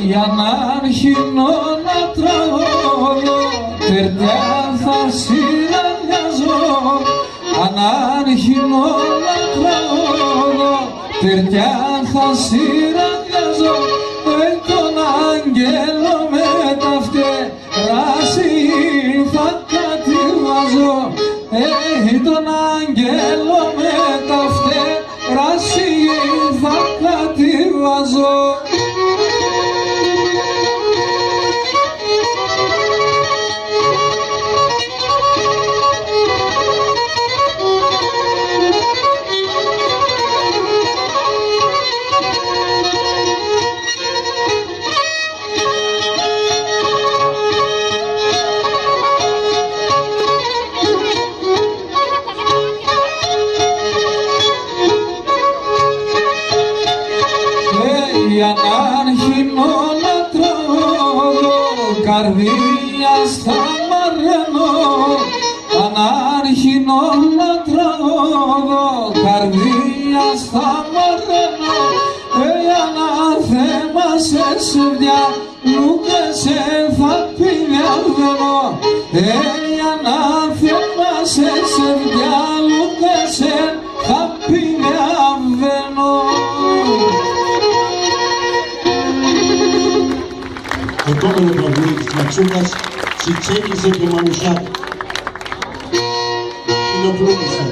για να αρχινώ να τραγωδώ, τερτιά θα συναντιάζω. Αν αρχινώ να τραγωδώ, τερτιά θα συναντιάζω. Τον άγγελο με τα φτερά θα κατηβάζω. Τον άγγελο με τα φτερά θα κατηβάζω. Για να αρχινώ να τραγωδώ, καρδίας θα μαραίνω. Αν αρχινώ να τραγωδώ, καρδίας θα μαραίνω. Ανάθεμα σε σεβδιάλου και σε θα πηγαίνω. Ανάθεμα σε σεβδιάλου και σε θα πηγαίνω. Το επόμενο τραγούδι της Ματσούκας, Τσιτσέκησε και Μανουσάκ. Κοινοπλούκησε.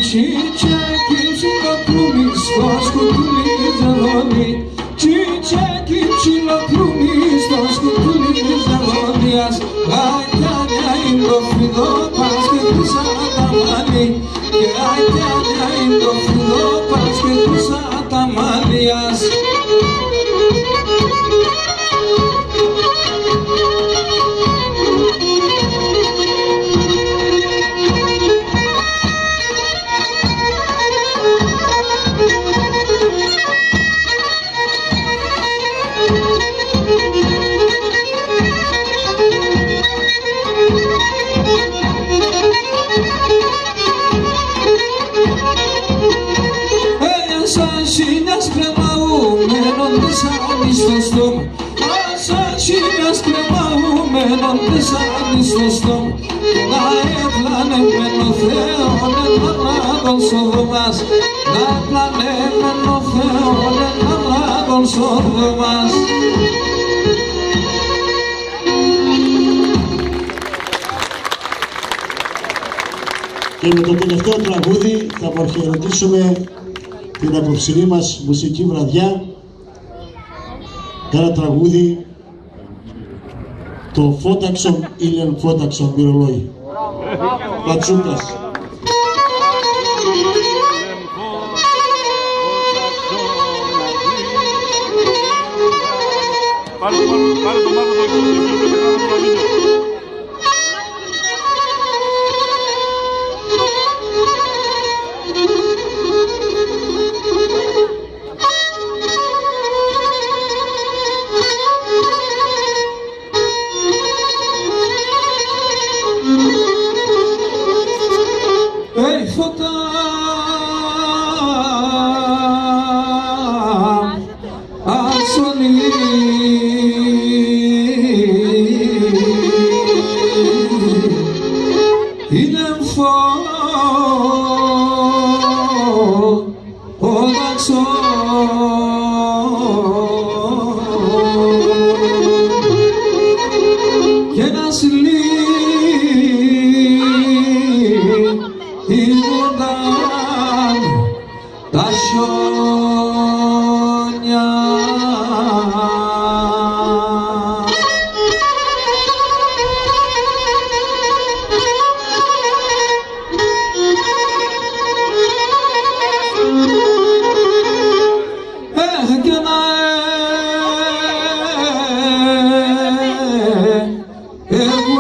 Τσιτσέκι ψιλοπλούμι στο σκουτούλι ζαλόνι. Τσιτσέκι ψιλοπλούμι στο σκουτούλι ζαλόνιας. Αϊτάνια είναι το φρυδό πας και χρυσά τα μάλι. Και αϊτάνια είναι το φρυδό πας και χρυσά τα μάλιας. Ασασίνας κρεμαούμενοντες ανιστοστόμ και να επλανεμένο Θεόν ενανάδων σοδομάς. Να επλανεμένο Θεόν ενανάδων σοδομάς. Και με το τελευταίο τραγούδι θα αποχαιρετήσουμε την απόψινή μας μουσική βραδιά. Ένα τραγούδι, το Φώταξον Ήλιαν Φώταξον μυρολόι. Ματσούκας.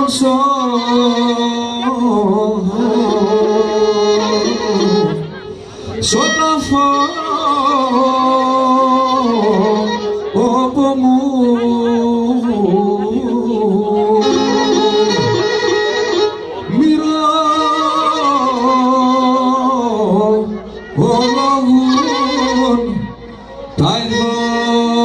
δώσω σωταφό όπου μου μυρολογούν τα ειδόνια.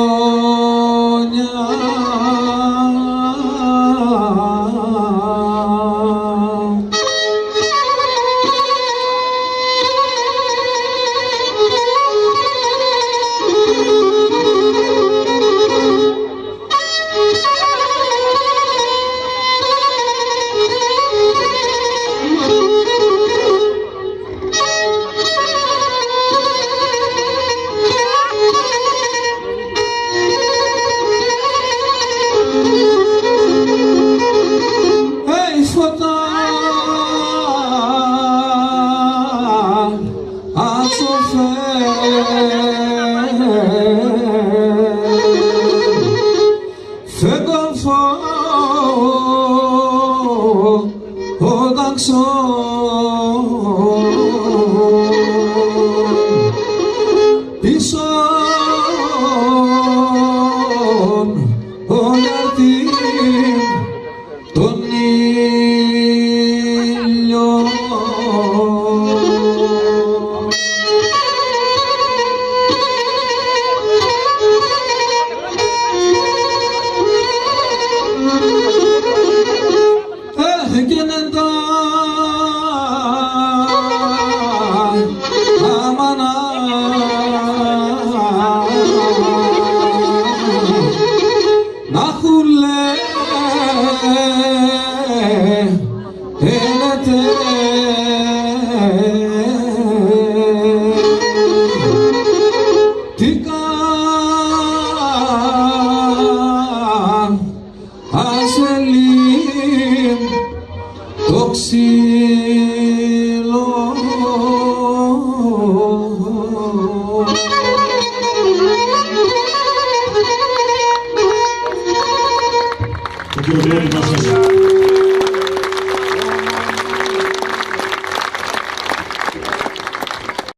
Ο κύριος Λόπης μας